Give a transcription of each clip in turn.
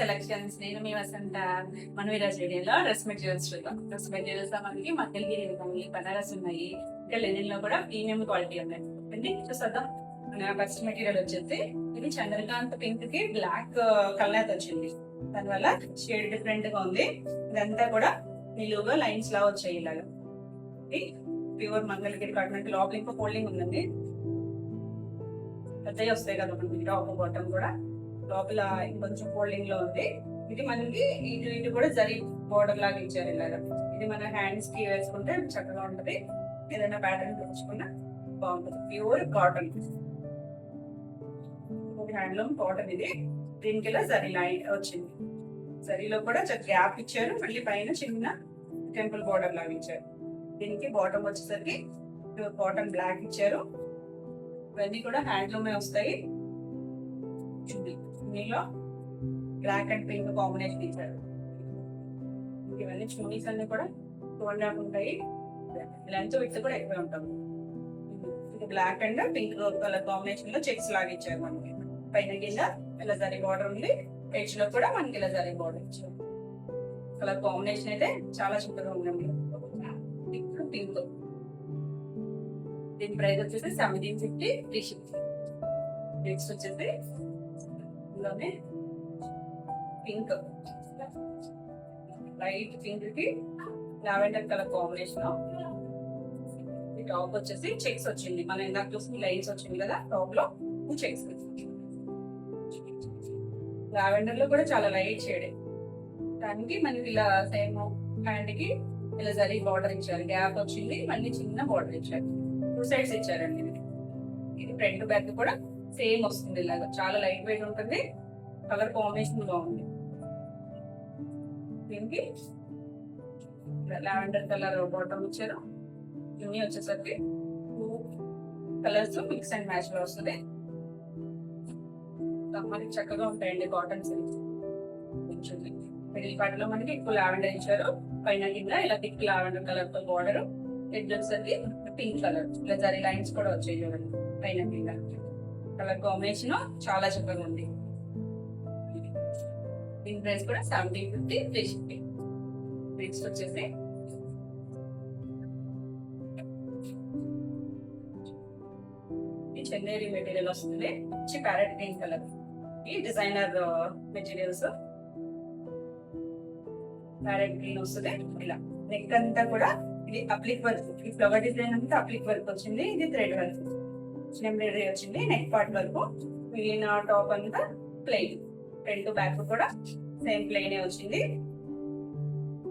Selections. నేను మీ వసంత మనవీరా స్టేడియంలో dress materials చూద్దాం. డ్రెస్ మెటీరియల్స్ లో మనకి మంగళగిరి ఉన్నాయి, బనారస్ ఉన్నాయి, ఇంకా లెనిన్ లో కూడా ప్రీమియం క్వాలిటీ ఉన్నాయి. అండి చూసేద్దాం. మన ఫస్ట్ మెటీరియల్ వచ్చేసి ఇది చంద్రకాంత్ పింక్ కి బ్లాక్ కలర్ వచ్చింది. దానివల్ల షేడ్ డిఫరెంట్ గా ఉంది. ఇదంతా కూడా నిలువుగా లైన్స్ లా వచ్చాయి ఇలాగా. ఇది ప్యూర్ మంగళగిరి కాటన్. లోపల ఇంకో ఫోల్డింగ్ ఉందండి, పెద్దవి వస్తాయి కదా మనకి టాప్ బాటమ్ కూడా. లోపల ఇంకొంచెం ఫోల్డింగ్ లో ఉంది. ఇది మనకి ఇటు ఇటు కూడా జరీ బోర్డర్ లాగా ఇచ్చారు ఇలాగా. ఇది మన హ్యాండ్స్ కి వేసుకుంటే చక్కగా ఉంటది. ఏదైనా ప్యాటర్న్ తెచ్చుకున్నా బాగుంటుంది. Pure cotton, handloom cotton. ఇది దీనికి ఇలా జరీ లైన్ వచ్చింది. జరీలో కూడా గ్యాప్ ఇచ్చారు. మళ్ళీ పైన చిన్న టెంపుల్ బోర్డర్ లాగా ఇచ్చారు. దీనికి బాటమ్ వచ్చేసరికి కాటన్ బ్లాక్ ఇచ్చారు. ఇవన్నీ కూడా హ్యాండ్లూమే వస్తాయి. దీనిలో బ్లాక్ అండ్ పింక్ కాంబినేషన్ ఇచ్చారు. ఇవన్నీ చున్నీస్ అన్ని కూడా 2.5 ఉంటాయి. లెంత్ విడ్త్ కూడా ఎక్కువ ఉంటాం. ఇది black and pink colour combination లో చెక్స్ లాగా ఇచ్చారు. మనకి పైన కింద ఇలా జరీ బార్డర్ ఉంది. ఎడ్జ్ లో కూడా మనకి ఇలా జరీ బార్డర్ ఇచ్చారు. కలర్ కాంబినేషన్ అయితే చాలా చక్కగా ఉందండి. ఇప్పుడు పింక్, దీని ప్రైస్ వచ్చేసి 1750 ఫ్రీ షిప్పింగ్. నెక్స్ట్ వచ్చేసి ఇందులోనే పింక్, లైట్ పింక్ కి లావెండర్ కలర్ కాంబినేషన్. ఈ టాప్ వచ్చేసి చెక్స్ వచ్చింది. మనం ఇందాక చూసిన లైన్స్ వచ్చింది కదా టాప్ లో, చెక్స్. లావెండర్ లో కూడా చాలా లైట్ షేడ్. దానికి మనకి ఇలా సేమ్ హ్యాండ్ కి ఇలా జరీ బార్డర్ ఇచ్చారు. గ్యాప్ వచ్చింది, మళ్ళీ చిన్న బార్డర్ ఇచ్చారు. 2 సైడ్స్ ఇచ్చారండి. ఇది ఫ్రంట్ బ్యాక్ కూడా సేమ్ వస్తుంది. ఇలాగా చాలా లైట్ వెయిట్ ఉంటుంది. కలర్ కాంబినేషన్ బాగుంది. దీనికి లావెండర్ కలర్ బాటమ్ ఇచ్చారు. ఇవన్నీ వచ్చేసరికి 2 కలర్స్ మిక్స్ అండ్ మ్యాచ్ లో వస్తుంది. మనకి చక్కగా ఉంటాయండి కాటన్ సిల్క్స్. మిడిల్ పార్ట్ లో మనకి ఎక్కువ లావెండర్ ఇచ్చారు. పైన కింద ఇలా థిక్ లావెండర్ కలర్ తో బార్డర్. ఎడ్జ్ వచ్చేసరికి పింక్ కలర్, ఇలా జరీ లైన్స్ కూడా వచ్చాయి చూడండి పైన కింద. కలర్ కాంబినేషన్ చాలా చక్కగా ఉంది. దీని ప్రైస్ కూడా 1750 ఫ్రీ షిప్పింగ్. నెక్స్ట్ వచ్చేసి చెన్నైరీ మెటీరియల్ వస్తుంది. మంచి ప్యారెట్ గ్రీన్ కలర్. ఈ డిజైనర్ మెటీరియల్స్ ప్యారెట్ గ్రీన్ వస్తుంది. ఇలా నెక్ అంతా కూడా ఇది అప్లిక్ వర్క్. ఈ ఫ్లవర్ డిజైన్ అంతా అప్లిక్ వర్క్ వచ్చింది. ఇది థ్రెడ్ వర్క్ ఎంబ్రాయిడరీ వచ్చింది. నెక్ పార్ట్ వరకు. మిగిలిన టాప్ అంతా ప్లెయిన్. ఫ్రంట్ బ్యాక్ కూడా సేమ్ ప్లెయిన్ వచ్చింది.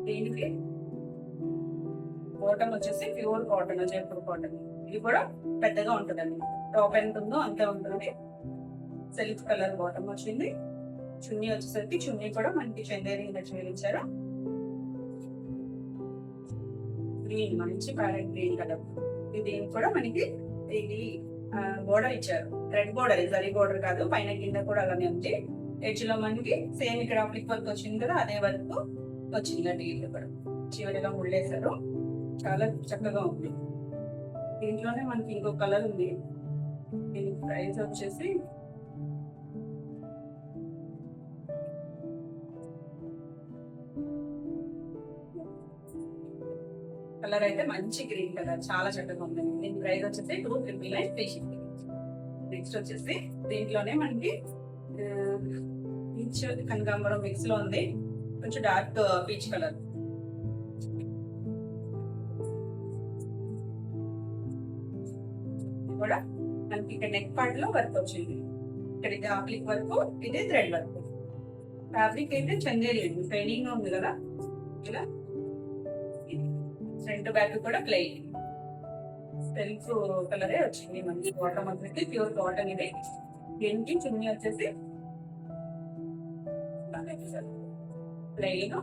దీనికి బాటమ్ వచ్చేసి ప్యూర్ కాటన్, జైపూర్ కాటన్. ఇది కూడా పెద్దగా ఉంటుందండి. టాప్ ఎంత ఉందో అంతే ఉంటుంది. సిల్క్ కలర్ బాటమ్ వచ్చింది. చున్నీ వచ్చేసరికి చున్నీ కూడా మనకి చందేరి మెటీరియల్ ఇచ్చారు. గ్రీన్, మంచి ప్యారెట్ గ్రీన్ కలర్. ఇది కూడా మనకి ఇది బోర్డర్ ఇచ్చారు. రెడ్ బోర్డర్, జరీ బోర్డర్ కాదు. పైన కింద కూడా అలానే ఉంది. ఎడ్జ్ లో మనకి సేమ్ ఇక్కడ అప్లిక్ వర్క్ వచ్చింది కదా, అదే వర్క్ వచ్చింది. ఇల్లు కూడా చివరిగా ముళ్ళేశారు. చాలా చక్కగా ఉంది. దీంట్లోనే మనకి ఇంకో కలర్ ఉంది. దీని ప్రైస్ వచ్చేసి కలర్ అయితే మంచి గ్రీన్ కలర్, చాలా చక్కగా ఉందండి. దీని ప్రైస్ వచ్చేసి 299 ఫ్రీ షిప్పింగ్. నెక్స్ట్ వచ్చేసి దీంట్లోనే మనకి పీచ్ కనకాంబరం మిక్స్ లో ఉంది. కొంచెం డార్క్ పీచ్ కలర్. కూడా మనకి ఇక్కడ నెక్ పార్ట్ లో వర్క్ వచ్చింది. ఇక్కడ ఇది అప్లిక్ వర్క్, ఇది థ్రెడ్ వర్క్. ఫ్యాబ్రిక్ అయితే చందేరి ట్రైనింగ్ గా ఉంది కదా. ఇలా ఫ్రంట్ బ్యాక్ కూడా ప్లెయిన్ సిల్క్ కలరే వచ్చింది. మనకి బాటమ్ వచ్చేసి ప్యూర్ కాటన్. ఇది దీనికి చున్నీ వచ్చేసి ప్లెయిన్.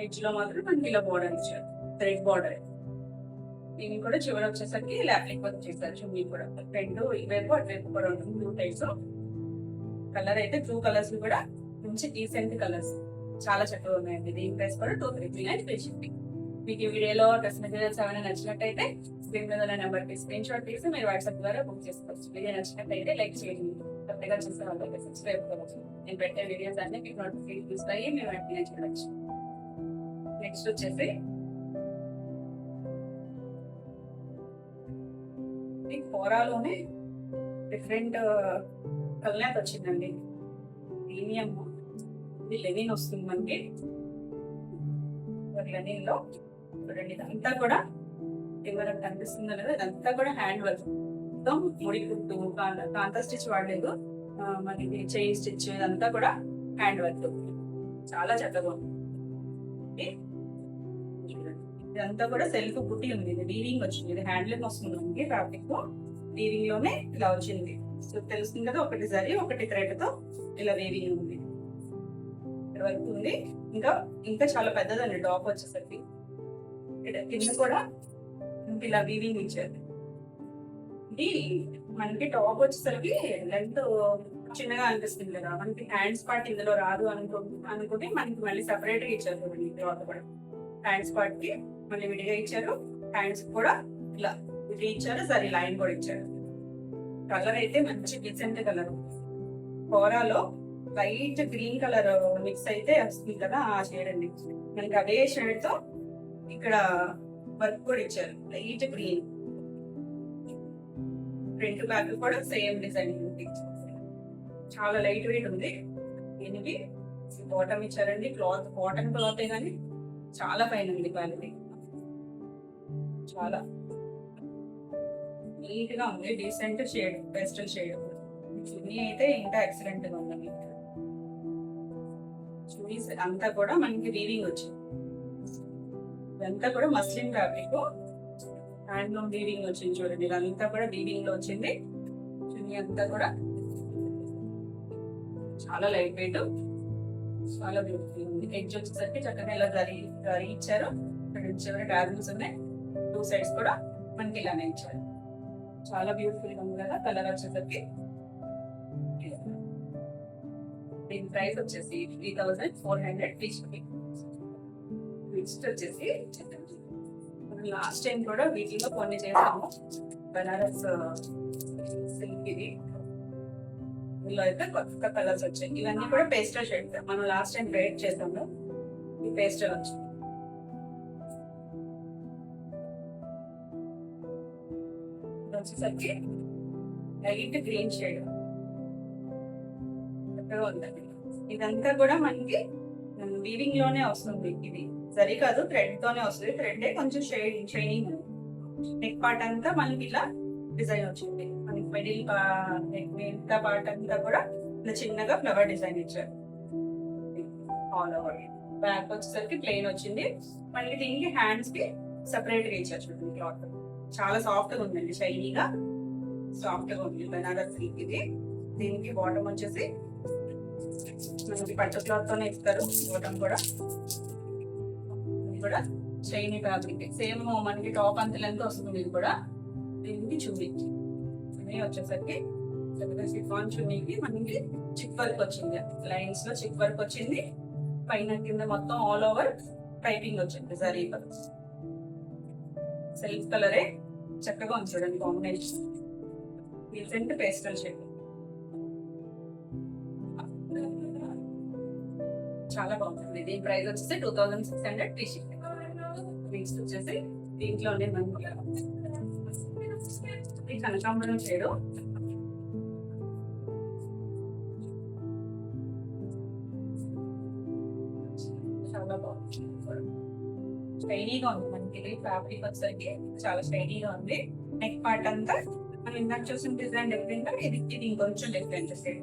ఎడ్జ్ లో మాత్రం మనకి ఇలా బోర్డర్ ఇచ్చారు, థ్రెడ్ బోర్డర్. దీన్ని కూడా చివరి వచ్చేసరికి లాప్లిక్ వర్క్ చేశారు. చున్నీ కూడా రెండు ఇటువైపు అటువైపు కూడా ఉంటుంది. 2 టైప్స్. కలర్ అయితే 2 కలర్స్ కూడా మంచి డీసెంట్ కలర్స్, చాలా చక్కగా ఉన్నాయండి. దీని ప్రైస్ కూడా 239 ఫ్రీ షిప్పింగ్. మీకు ఈ వీడియోలో డ్రెస్ మెటీరియల్స్ ఏమైనా నచ్చినట్టయితే స్క్రీన్ మీద నెంబర్ కి స్క్రీన్ షాట్ తీసి మీరు వాట్సాప్ ద్వారా బుక్ చేసుకోవచ్చు. వీడియో నచ్చినట్టయితే లైక్ చేయండి. కొత్తగా చూసే వాళ్ళకి సబ్స్క్రైబ్ అవ్వచ్చు. నేను పెట్టే వీడియోస్ అన్ని మీకు నోటిఫికేషన్ వస్తాయి, మేము వెంటనే చూడొచ్చు. నెక్స్ట్ వచ్చేసి ఈ కోరాలోనే డిఫరెంట్ కలర్ వచ్చిందండి. ప్రీమియం ఇది లెనిన్ వస్తుంది మనకి. లెనిన్ లో చూడండి, ఇదంతా కూడా ఎవరికి కనిపిస్తుందో లేదా, ఇదంతా కూడా హ్యాండ్ వర్క్. మొత్తం ముడి కుట్టు, కాంతా స్టిచ్ వాడలేదు, మనకి చైన్ స్టిచ్, ఇదంతా కూడా హ్యాండ్ వర్క్. చాలా చక్కగా ఉంది. ఇదంతా కూడా సెల్ఫ్ కుట్టి ఉంది. ఇది వీవింగ్ వచ్చింది, ఇది హ్యాండ్లూమ్ వస్తుంది మనకి. ఫ్యాబ్రిక్ వీవింగ్ లోనే ఇలా వచ్చింది. సో తెలుస్తుంది కదా, ఒకటి జరీ ఒకటి థ్రెడ్ తో ఇలా వీవింగ్ ఉంది, ఇక్కడ వరకు ఉంది. ఇంకా ఇంకా చాలా పెద్దదండి టాప్ వచ్చేసరికి. కింద కూడా ఇలా వీవింగ్ ఇచ్చారు. ఇది మనకి టాప్ వచ్చేసరికి లెంత్ చిన్నగా అనిపిస్తుంది కదా, మనకి హ్యాండ్స్ పార్ట్ ఇందులో రాదు అనుకుంటే మనకి మళ్ళీ సెపరేట్ గా ఇచ్చారు. తర్వాత కూడా హ్యాండ్స్ పార్ట్ కి మళ్ళీ విడిగా ఇచ్చారు, హ్యాండ్స్ కూడా ఇలా ఇది ఇచ్చారు, సరే లైన్ కూడా ఇచ్చారు. కలర్ అయితే మంచి డిసెంట్ కలర్, కోరాలో లైట్ గ్రీన్ కలర్ మిక్స్ అయితే వస్తుంది కదా, ఆ షేడ్ అండి. మనకి అదే షేడ్ తో ఇక్కడ వర్క్ కూడా ఇచ్చారు, లైట్ గ్రీన్. ఫ్రంట్ బ్యాక్ కూడా సేమ్ డిజైన్ ఉంది, చాలా లైట్ వెయిట్ ఉంది. దీనికి బాటమ్ ఇచ్చారండి, క్లాత్ కాటన్ క్లాత్ కానీ చాలా పైన ఉంది క్వాలిటీ, చాలా నీట్ గా ఉంది. Decent shade, pastel shade. చున్నీ అయితే ఇంకా ఎక్సలెంట్ గా ఉంది. చున్నీస్ అంతా కూడా మనకి వీవింగ్ వచ్చింది. ఇదంతా కూడా మస్లిన్ ఫ్యాబ్రిక్, హ్యాండ్ లో వీవింగ్ వచ్చింది. చూడండి, ఇదంతా కూడా వీవింగ్ లో వచ్చింది. చున్నీ అంతా కూడా చాలా లైట్ వెయిట్, చాలా బ్యూటిఫుల్ ఉంది. ఎడ్జ్ వచ్చేసరికి చక్కగా ఇలా జరీ ఇచ్చారు. ఇక్కడ చివరి టాజల్స్ ఉన్నాయి, టూ సైడ్స్ కూడా మనకి ఇలానే ఇచ్చారు. చాలా బ్యూటిఫుల్ గా ఉంది కదా. కలర్ వచ్చేసరికి దీని ప్రైస్ వచ్చేసి 3400 ఫ్రీ షిప్పింగ్. నెక్స్ట్ వచ్చేసి లాస్ట్ టైం కూడా వీటిలో కొన్ని చేసాము, బనారస్ సిల్క్. ఇది ఇందులో అయితే కొత్త కలర్స్ వచ్చాయి. ఇవన్నీ కూడా పేస్టల్ షేడ్, మనం లాస్ట్ టైం రేట్ చేసాము. ఈ పేస్టల్ వచ్చింది, వచ్చేసరికి లైట్ గ్రీన్ షేడ్ ఉందండి. ఇదంతా కూడా మనకి వీవింగ్ లోనే వస్తుంది. ఇది సరి కాదు, థ్రెడ్ తోనే వస్తుంది. థ్రెడ్ కొంచెం షైనింగ్ ఉంది. నెక్ పార్ట్ అంతా మనకి ఇలా డిజైన్ వచ్చింది. మనకి మిడిల్ పార్ట్ అంతా కూడా ఇలా చిన్నగా ఫ్లవర్ డిజైన్ ఇచ్చారు. ఆల్ ఓవర్ బ్యాక్ వచ్చేసరికి ప్లెయిన్ వచ్చింది. మనకి దీనికి హ్యాండ్స్ కి సెపరేట్ గా ఇచ్చారు. చూడండి, క్లాత్ చాలా సాఫ్ట్ గా ఉందండి, షైనీగా సాఫ్ట్ గా ఉంది. బనారస్ సిల్క్ ఇది. దీనికి బాటమ్ వచ్చేసి మనకి పట్టు క్లాత్ తోనే ఇస్తారు. బాటమ్ కూడా షైనీ ఫ్యాబ్రిక్, సేమ్ మనకి టాప్ అంత లెంత్ వస్తుంది. ఇది కూడా దీనికి చున్నీ వచ్చేసరికి షిఫాన్ చున్నీకి మనకి చిక్ వర్క్ వచ్చింది, లైన్స్ లో చిక్ వర్క్ వచ్చింది. పైన కింద మొత్తం ఆల్ ఓవర్ పైపింగ్ వచ్చింది జరీ. సెల్ఫ్ కలరే చక్కగా ఉంది చూడండి, కాంబినేషన్ డీసెంట్ పేస్టల్ షేడ్, చాలా బాగుంటుంది. దీని ప్రైస్ వచ్చేసి 2600 ఫ్రీ షిప్పింగ్. నెక్స్ట్ వచ్చేసి దీంట్లోనే మనకి కనకాంబరం షేడ్, చాలా బాగుంది, షైనీగా ఉంది. మనకి ఫ్యాబ్రిక్ వచ్చేసరికి చాలా షైనీగా ఉంది. నెక్ పార్ట్ అంతా మనం ఇందాక చూసిన డిజైన్ డిఫరెంట్, ఇది ఇంకొంచెం డిఫరెంట్ షేడ్.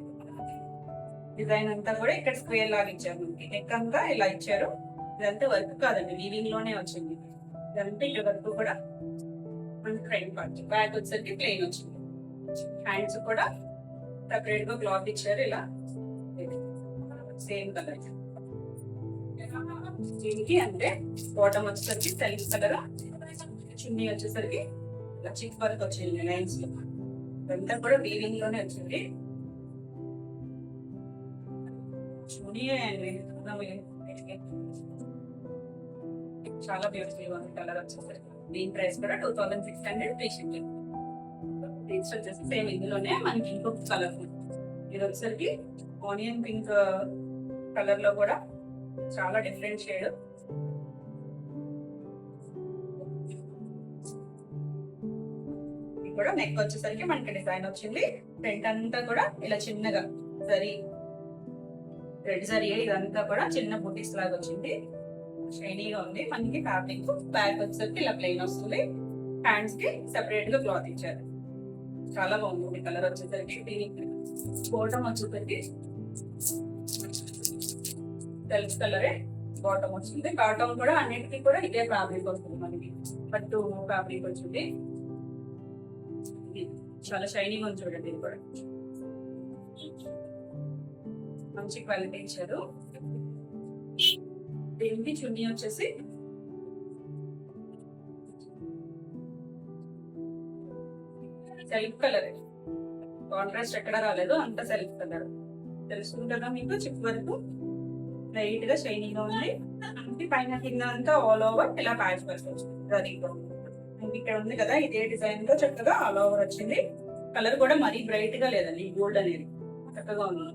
డిజైన్ అంతా కూడా ఇక్కడ స్క్వేర్ లాగా ఇచ్చారు. మనకి నెక్ అంతా ఇలా ఇచ్చారు. ఇదంతా వర్క్ కాదండి, వీవింగ్ లోనే వచ్చింది. ఇదంతా ఇక్కడ వరకు కూడా మనకి ఫ్రంట్ పార్ట్. బ్యాక్ వచ్చేసరికి ప్లెయిన్ వచ్చింది. హ్యాండ్స్ కూడా సెపరేట్ గా క్లాత్ ఇచ్చారు, ఇలా సేమ్ కలర్. దీనికి అంటే బాటమ్ వచ్చేసరికి సెల్ఫ్ కలర్, చున్నీ వచ్చేసరికి ఇలా చిక్ వర్క్ వచ్చింది లైన్స్ లో. ఇదంతా కూడా వీవింగ్ లోనే వచ్చింది. చున్నీ చాలా బ్యూటిఫుల్ గా ఉంది కలర్ వచ్చేసరికి. దీని ప్రైస్ కూడా 2600 ఫ్రీ షిప్పింగ్. నెక్స్ట్ వచ్చేసి సేమ్ ఇందులోనే మనకి ఇంకొక కలర్ ఇది వచ్చేసరికి ఆనియన్ పింక్ కలర్ లో కూడా చాలా డిఫరెంట్ షేడ్. ఇది కూడా నెక్ వచ్చేసరికి మనకి డిజైన్ వచ్చింది. ఫ్రంట్ అంతా కూడా ఇలా చిన్నగా జరీ రెడ్ జరీ, ఇదంతా కూడా చిన్న బూటీస్ లాగా వచ్చింది. షైనీగా ఉంది మనకి ఫ్యాబ్రిక్. బ్యాక్ వచ్చేసరికి ఇలా ప్లెయిన్ వస్తుంది. హ్యాండ్స్ కి సెపరేట్ గా క్లాత్ ఇచ్చారు. చాలా బాగుంది కలర్ వచ్చేసరికి. దీనికి బాటమ్ వచ్చేసరికి సెల్ఫ్ కలరే బాటమ్ వచ్చింది. బాటమ్ కూడా అన్నిటికీ కూడా ఇదే ఫ్యాబ్రిక్ వస్తుంది మనకి. పట్టు ఫ్యాబ్రిక్ వచ్చింది. చాలా షైనింగ్ ఉంది చూడండి. ఇది కూడా మంచి క్వాలిటీ ఇచ్చారు. దీనికి చున్నీ వచ్చేసి సెల్ఫ్ కలర్, కాంట్రాస్ట్ ఎక్కడ రాలేదు, అంత సెల్ఫ్ కలర్. తెలుస్తుంది కదా మీకు. చిప్ వరకు లైట్ గా షైనింగ్ గా ఉంది. పైన కింద అంతా ఆల్ ఓవర్ ఇలా ప్యాచ్ వర్క్ వచ్చింది. రరీగా ఇక్కడ ఉంది కదా, ఇదే డిజైన్ తో చక్కగా ఆల్ ఓవర్ వచ్చింది. కలర్ కూడా మరీ బ్రైట్ గా లేదండి. గోల్డ్ అనేది చక్కగా ఉంది.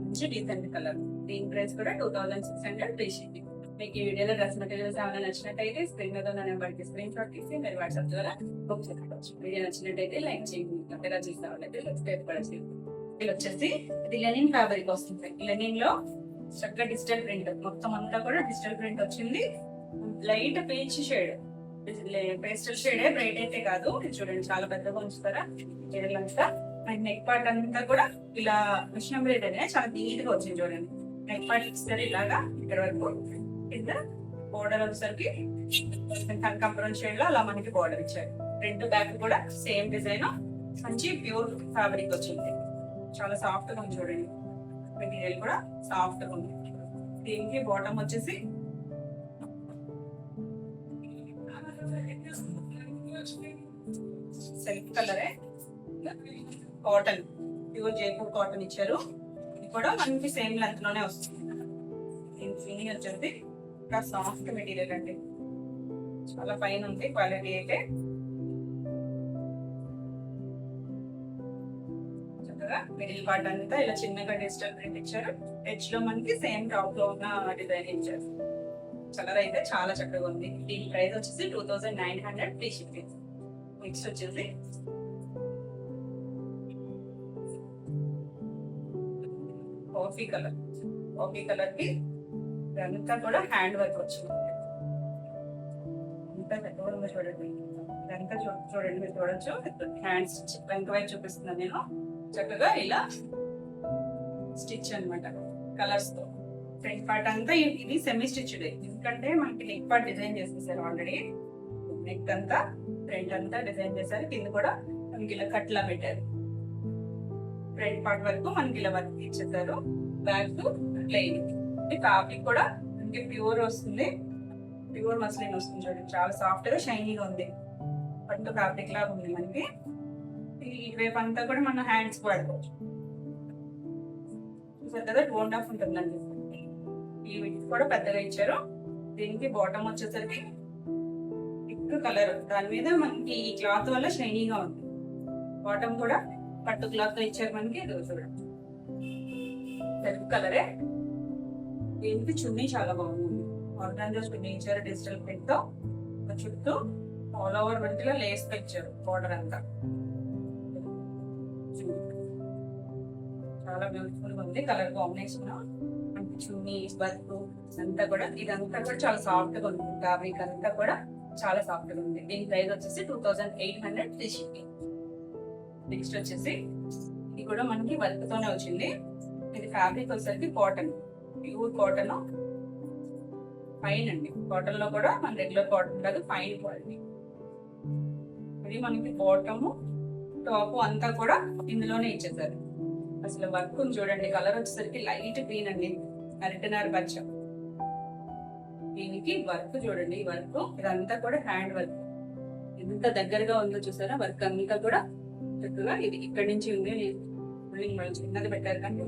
మంచి డీసెంట్ కలర్. దీని ప్రైస్ కూడా 2600 ఫ్రీ షిప్పింగ్. మీకు ఈ వీడియోలో డ్రెస్ మెటీరియల్స్ ఏమైనా నచ్చినట్టయితే స్క్రీన్ మీద ఉన్న నెంబర్కి స్క్రీన్ షాట్ తీసి మీరు వాట్సాప్ ద్వారా బుక్ చేసుకోవచ్చు. వీడియో నచ్చినట్టయితే లైక్ చేయండి. అంతేగా చూస్తామంటే సబ్స్క్రైబ్ కూడా చేయండి. ఇది వచ్చేసి ఇది లెనిన్ ఫ్యాబ్రిక్ వస్తుంది. లెనిన్ లో చక్కగా డిజిటల్ ప్రింట్, మొత్తం అంతా కూడా డిజిటల్ ప్రింట్ వచ్చింది. లైట్ పీచ్ షేడ్, పేస్టల్ షేడే, బ్రైట్ అయితే కాదు. ఇది చూడండి చాలా పెద్దగా ఉంచుతారా అంతా. అండ్ నెక్ పార్ట్ అంతా కూడా ఇలా మిషన్ ఎంబ్రాయిడరీ అనేది చాలా నీట్ గా వచ్చింది చూడండి. నెక్ పార్ట్ ఇస్తారు ఇలాగా ఇక్కడ వరకు. కింద బోర్డర్ వచ్చేసరికి కనకాంబరం షేడ్ లో అలా మనకి బోర్డర్ ఇచ్చారు. ఫ్రంట్ బ్యాక్ కూడా సేమ్ డిజైన్. మంచి ప్యూర్ ఫ్యాబ్రిక్ వచ్చింది. చాలా సాఫ్ట్ గా ఉంది చూడండి. మెటీరియల్ కూడా సాఫ్ట్ గా ఉంది. దీనికి బాటమ్ వచ్చేసి సెల్ఫ్ కలరే, కాటన్, ప్యూర్ జైపూర్ కాటన్ ఇచ్చారు. ఇది కూడా మనకి సేమ్ లెంత్ లోనే వస్తుంది. దీని ఫినిషింగ్ వచ్చేసి ఇంకా సాఫ్ట్ మెటీరియల్ అండి. చాలా ఫైన్ ఉంది క్వాలిటీ అయితే. చక్కగా మిడిల్ పార్ట్ అంతా ఇలా చిన్నగా డిజిటల్ ప్రింట్ ఇచ్చారు. ఎడ్జ్ లో మనకి సేమ్ టాప్ లో ఉన్న డిజైన్ ఇచ్చారు. కలర్ అయితే చాలా చక్కగా ఉంది. దీని ప్రైస్ వచ్చేసి 2900 ఫ్రీ షిప్పింగ్. నెక్స్ట్ వచ్చేసి కాఫీ కలర్. కాఫీ కలర్ కి ఇదంతా కూడా హ్యాండ్ వర్క్ వచ్చింది. అంతా పెద్దగా చూడండి. ఇదంతా చూడండి, మీరు చూడొచ్చు. హ్యాండ్స్ వెనక వైపు చూపిస్తున్నాను నేను. చక్కగా ఇలా స్టిచ్ అన్నమాట కలర్స్ తో. ఫ్రంట్ పార్ట్ అంతా ఇది సెమీ స్టిచ్డ్, ఎందుకంటే మనకి నెక్ పార్ట్ డిజైన్ చేసేసారు ఆల్రెడీ. నెక్ అంతా ఫ్రంట్ అంతా డిజైన్ చేశారు. కింద కూడా మనకి ఇలా కట్లా పెట్టారు. ఫ్రంట్ పార్ట్ వరకు మనకి ఇలా వర్క్ ఇచ్చేసారు. Back plain. ఫ్యాబ్రిక్ కూడా మనకి ప్యూర్ వస్తుంది. ప్యూర్ మస్లిన్ వస్తుంది చూడండి. చాలా సాఫ్ట్ గా షైనీగా ఉంది. పట్టు ఫ్యాబ్రిక్ లాగా ఉంది మనకి. ఇటువైపు అంతా కూడా మన హ్యాండ్స్ వాడుకోవచ్చు. చూసారు కదా, 2.5 ఉంటుందండి. ఈ విడ్త్ కూడా పెద్దగా ఇచ్చారు. దీనికి బాటమ్ వచ్చేసరికి థిక్ కలర్, దాని మీద మనకి ఈ క్లాత్ వల్ల షైనీగా ఉంది. బాటమ్ కూడా పట్టు క్లాత్ తో ఇచ్చారు మనకి. చూడండి సెల్ఫ్ కలరే. దీనికి చున్నీ చాలా బాగుంది. ఆర్గాన్జా చున్నీ ఇచ్చారు డిజిటల్ ప్రింట్ తో. చుట్టూ ఆల్ ఓవర్ వంటిలో లేస్ తో ఇచ్చారు బార్డర్ అంతా. చాలా బ్యూటిఫుల్ గా ఉంది కలర్ కాంబినేషన్. చున్నీ వర్క్ అంతా కూడా, ఇదంతా కూడా చాలా సాఫ్ట్ గా ఉంది. ఫ్యాబ్రిక్ అంతా కూడా చాలా సాఫ్ట్ గా ఉంది. దీని ప్రైస్ వచ్చేసి 2800 ఫ్రీ షిప్పింగ్. నెక్స్ట్ వచ్చేసి ఇది కూడా మనకి వర్క్ తోనే వచ్చింది. ఇది ఫ్యాబ్రిక్ వచ్చేసరికి కాటన్, ప్యూర్ కాటన్. ఫైన్ అండి. కాటన్ లో కూడా మన రెగ్యులర్ కాటన్ కాదు, ఫైన్ క్వాలిటీ. ఇది మనకి బాటమ్ టాప్ అంతా కూడా ఇందులోనే ఇచ్చేసారు. అసలు వర్క్ చూడండి. కలర్ వచ్చేసరికి లైట్ గ్రీన్ అండి, అరటినార పచ్చ. దీనికి వర్క్ చూడండి. ఈ వర్క్ ఇదంతా కూడా హ్యాండ్ వర్క్. ఎంత దగ్గరగా ఉందో చూసారా. వర్క్ అంతా కూడా చక్కగా ఇది ఇక్కడి నుంచి ఉంది. చిన్నది పెట్టారు కానీ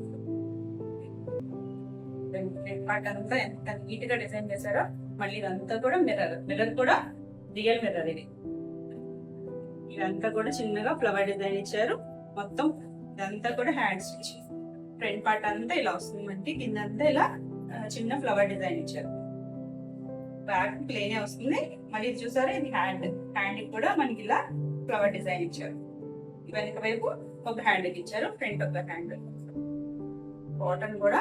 పార్ట్ అంతా ఎంత నీట్ గా డిజైన్ చేశారో. మళ్ళీ ఇదంతా కూడా మిర్రర్. మిర్రర్ కూడా రియల్ మిర్రర్. ఇదంతా కూడా చిన్నగా ఫ్లవర్ డిజైన్ ఇచ్చారు. మొత్తం ఇదంతా కూడా హ్యాండ్ స్టిచ్. ఫ్రంట్ పార్ట్ అంతా ఇలా వస్తుంది మనకి, కింద అంతా ఇలా చిన్న ఫ్లవర్ డిజైన్ ఇచ్చారు. బ్యాక్ ప్లేనే వస్తుంది. మళ్ళీ ఇది చూసారా, ఇది హ్యాండ్ కూడా మనకి ఇలా ఫ్లవర్ డిజైన్ ఇచ్చారు. వెనక వైపు ఒక హ్యాండ్ ఇచ్చారు, ఫ్రంట్ ఒక హ్యాండ్. కాటన్ కూడా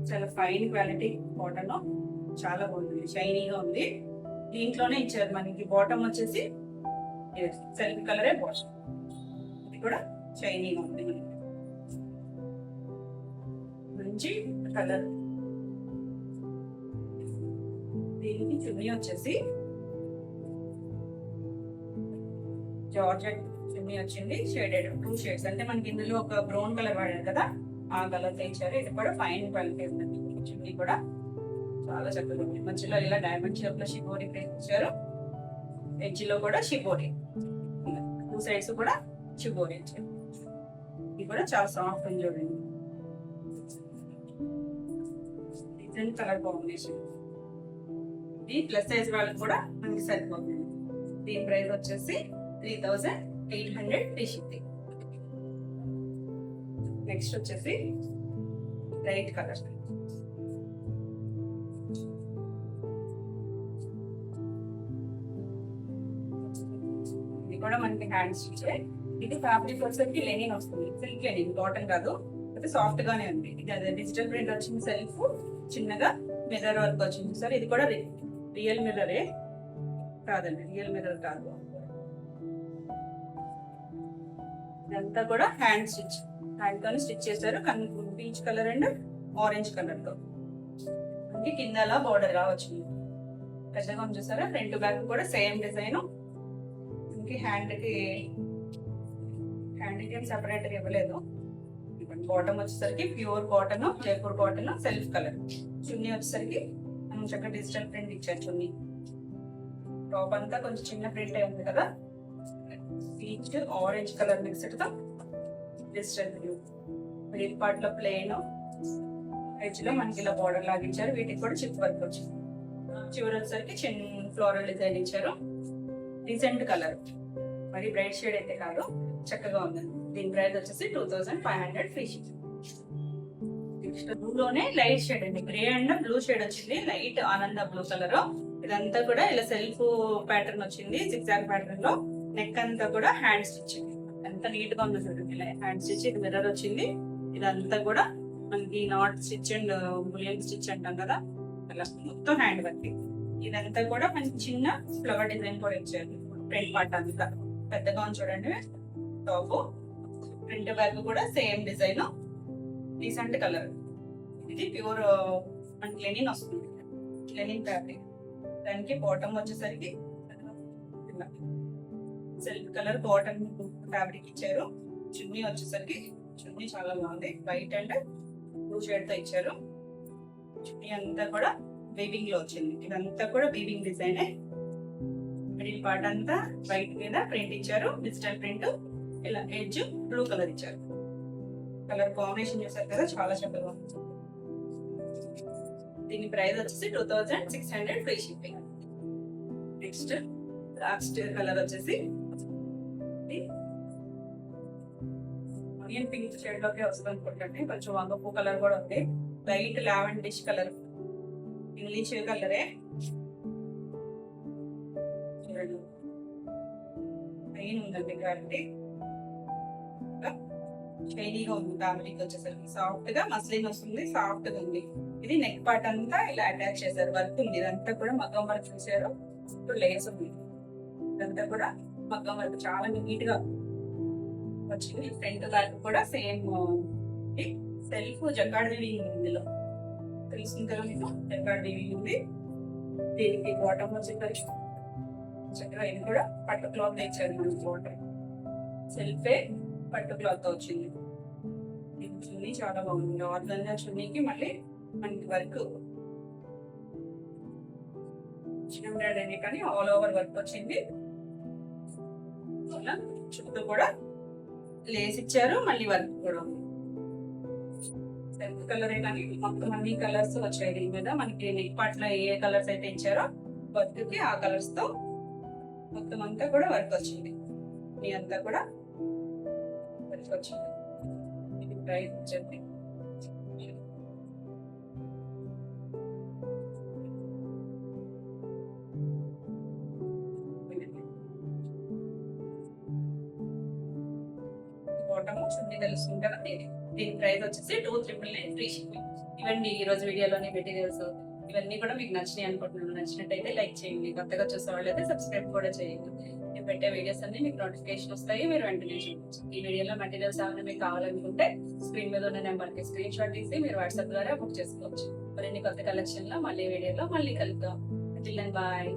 చాలా ఫైన్ క్వాలిటీ కాటన్, చాలా బాగుంది, షైనీగా ఉంది. దీంట్లోనే ఇచ్చారు మనకి. బాటమ్ వచ్చేసి సెల్ఫ్ కలరే బాటమ్, ఇది కూడా షైనీగా ఉంది మనకి, మంచి కలర్. దీనికి చున్నీ వచ్చేసి జార్జెట్ చున్నీ వచ్చింది, షేడెడ్ 2 షేడ్స్. అంటే మనకి ఇందులో ఒక బ్రౌన్ కలర్ వాడారు కదా, ఆ కలర్ ఇచ్చారు. ఇది కూడా ఫైన్ క్వాలిటీ ఉంది. చున్నీ కూడా చాలా చక్కగా ఉంది. మధ్యలో ఇలా డైమండ్ షేప్ లో షిబోరి ప్రింట్ ఇచ్చారు. ఎడ్జ్ లో కూడా షిబోరి, 2 సైడ్స్ కూడా షిబోరి ఇచ్చారు. ఇది కూడా చాలా సాఫ్ట్ ఉంది చూడండి, డిఫరెంట్ కలర్ కాంబినేషన్. ఇది ప్లస్ సైజ్ వాళ్ళకి కూడా మనకి సరిపోతుంది. దీని ప్రైస్ వచ్చేసి 3800 ఫ్రీ షిప్పింగ్. నెక్స్ట్ వచ్చేసి లైట్ కలర్, ఇది కూడా మనకి హ్యాండ్ స్టిచ్. ఇది ఫ్యాబ్రిక్ వచ్చేసరికి లెనిన్ వస్తుంది, సిల్క్ లెనిన్, కాటన్ కాదు. అయితే సాఫ్ట్ గానే ఉంది. ఇది అదే డిజిటల్ ప్రింట్ వచ్చింది, సెల్ఫ్ చిన్నగా మిర్రర్ వర్క్ వచ్చింది సార్. ఇది కూడా రియల్ మిర్రరే కాదండి, రియల్ మిర్రర్ కాదు. ఇదంతా కూడా హ్యాండ్ స్టిచ్, హ్యాండ్ తోనే స్టిచ్ చేశారు. Peach colour and orange colour తో మనకి కింద అలా బోర్డర్ గా వచ్చింది. పెద్దగా చూసారా, ఫ్రంట్ బ్యాక్ కూడా సేమ్ డిజైన్. ఇంక హ్యాండ్ కి సెపరేట్ గా ఇవ్వలేదు. బాటమ్ వచ్చేసరికి pure cotton, Jaipur cotton, self colour. చున్నీ వచ్చేసరికి చక్కగా డిజిటల్ ప్రింట్ ఇచ్చారు చున్నీ. టాప్ అంతా కొంచెం చిన్న ప్రింట్ అయి ఉంది కదా, పీచ్ ఆరెంజ్ కలర్ మిక్స్డ్ తో డిజిటల్ ప్రింట్. మిడిల్ పార్ట్ లో ప్లెయిన్, ఎడ్జ్ లో మనకి ఇలా బార్డర్ లాగించారు. వీటికి కూడా చిప్ వర్క్ వచ్చింది. చివరి వచ్చేసరికి చిన్న ఫ్లోరల్ డిజైన్ ఇచ్చారు. డీసెంట్ కలర్, మరి బ్రైట్ షేడ్ అయితే కాదు, చక్కగా ఉంది. దీని ప్రైస్ వచ్చేసి 2500 ఫ్రీ షిప్పింగ్. బ్లూలోనే లైట్ షేడ్ అండి, గ్రే అండ్ బ్లూ షేడ్ వచ్చింది, లైట్ ఆనంద బ్లూ కలర్. ఇదంతా కూడా ఇలా సెల్ఫ్ ప్యాటర్న్ వచ్చింది, జిగ్జాగ్ ప్యాటర్న్ లో. నెక్ అంతా కూడా హ్యాండ్ స్టిచ్, ఎంత నీట్ గా ఉంది చూడండి. ఇలా హ్యాండ్ స్టిచ్, ఇది మిర్రర్ వచ్చింది. ఇదంతా కూడా మనకి knot stitch and bullion stitch అంటాం కదా, అలా మొత్తం హ్యాండ్ వర్క్. ఇదంతా కూడా మనకి చిన్న ఫ్లవర్ డిజైన్ కూడా ఇచ్చారు. ఫ్రంట్ పార్ట్ అంతా పెద్దగా ఉంది చూడండి. టాప్ ఫ్రంట్ బ్యాక్ కూడా సేమ్ డిజైన్, డీసెంట్ కలర్. ఇది ప్యూర్ మనకి లెనిన్ వస్తుంది, లెనిన్ ఫ్యాబ్రిక్. దానికి బాటమ్ వచ్చేసరికి సెల్ఫ్ కలర్ కాటన్ ఫ్యాబ్రిక్ ఇచ్చారు. చున్నీ వచ్చేసరికి చున్నీ చాలా బాగుంది, వైట్ అండ్ బ్లూ షేడ్ తో ఇచ్చారు. చున్నీ అంతా కూడా వీవింగ్ లో వచ్చింది. ఇదంతా కూడా వీవింగ్ డిజైన్. మిడిల్ పార్ట్ అంతా వైట్ మీద ప్రింట్ ఇచ్చారు, డిజిటల్ ప్రింట్. ఇలా ఎడ్జ్ బ్లూ కలర్ ఇచ్చారు. కలర్ కాంబినేషన్ చేశారు కదా, చాలా చక్కగా ఉంది. దీని ప్రైస్ వచ్చేసి 2600 free shipping. Next last colour వచ్చేసి ఆనియన్ పింక్ షేడ్ లోకి వస్తుంది అనుకుంటే, కొంచెం వంగపూ కలర్ కూడా ఉంది. లైట్ లావెండిష్ కలర్, ఇంగ్లీష్ కలరే చూడండి, మెయిన్ ఉందండి క్వాలిటీ. షైనీగా ఉంది. ఫ్యాబ్రిక్ వచ్చేసరికి సాఫ్ట్ గా మస్లిన్ వస్తుంది, సాఫ్ట్ గా ఉంది. ఇది నెక్ పార్ట్ అంతా ఇలా అటాచ్ చేశారు, వర్క్ ఉంది. ఇదంతా కూడా మగ్గం వర్క్ చూసారు, లేస్ ఉంది. ఇదంతా కూడా మగ్గం వర్క్ చాలా నీట్ గా వచ్చింది. ఫ్రంట్ బ్యాక్ కూడా సేమ్ సెల్ఫ్ జకార్డ్ వీవింగ్ ఉంది. ఇందులో తెలిసింది కదా మీకు, జకార్డ్ వీవింగ్ ఉంది. దీనికి బాటమ్ వచ్చేసరికి చక్కగా ఇది కూడా పట్టు క్లాత్ ఇచ్చారు మనకి. బాటమ్ సెల్ఫే పట్టు క్లాత్ తో వచ్చింది. చున్నీ చాలా బాగుంది. ఆర్గంజా చున్నీకి మళ్ళీ మనకి వర్క్ ఎంబ్రాయిడరీ కానీ ఆల్ ఓవర్ వర్క్ వచ్చింది. చుట్టూ కూడా లేస్ ఇచ్చారు, మళ్ళీ వర్క్ కూడా ఉంది. సెల్ఫ్ కలర్ కానీ మొత్తం అన్ని కలర్స్ వచ్చాయి దీని మీద. మనకి నెక్ పార్ట్ లో ఏ కలర్స్ అయితే ఇచ్చారో వర్క్ కి ఆ కలర్స్ తో మొత్తం అంతా కూడా వర్క్ వచ్చింది. మీ అంతా కూడా వర్క్ వచ్చింది. ప్రైస్ వచ్చేసి బాటమ్ చున్నీ తెలుస్తుంది కదా, దీని ప్రైస్ వచ్చేసి 2,999 ఫ్రీ షిప్పింగ్. ఇవన్నీ ఈ రోజు వీడియోలోని మెటీరియల్స్ ఇవన్నీ కూడా మీకు నచ్చినాయి అనుకుంటున్నాను. నచ్చినట్టయితే లైక్ చేయండి, కొత్తగా చూసే వాళ్ళైతే సబ్స్క్రైబ్ కూడా చేయండి. నేను పెట్టే వీడియోస్ అన్ని మీకు నోటిఫికేషన్ వస్తాయి, మీరు వెంటనే చూడొచ్చు. ఈ వీడియోలో మెటీరియల్స్ ఏమైనా మీకు కావాలనుకుంటే స్క్రీన్ మీద ఉన్న నెంబర్కి స్క్రీన్ షాట్ తీసి మీరు వాట్సాప్ ద్వారా బుక్ చేసుకోవచ్చు. మరిన్ని కొత్త కలెక్షన్ లో మళ్ళీ వీడియోలో మళ్ళీ కలుద్దాం. బాయ్.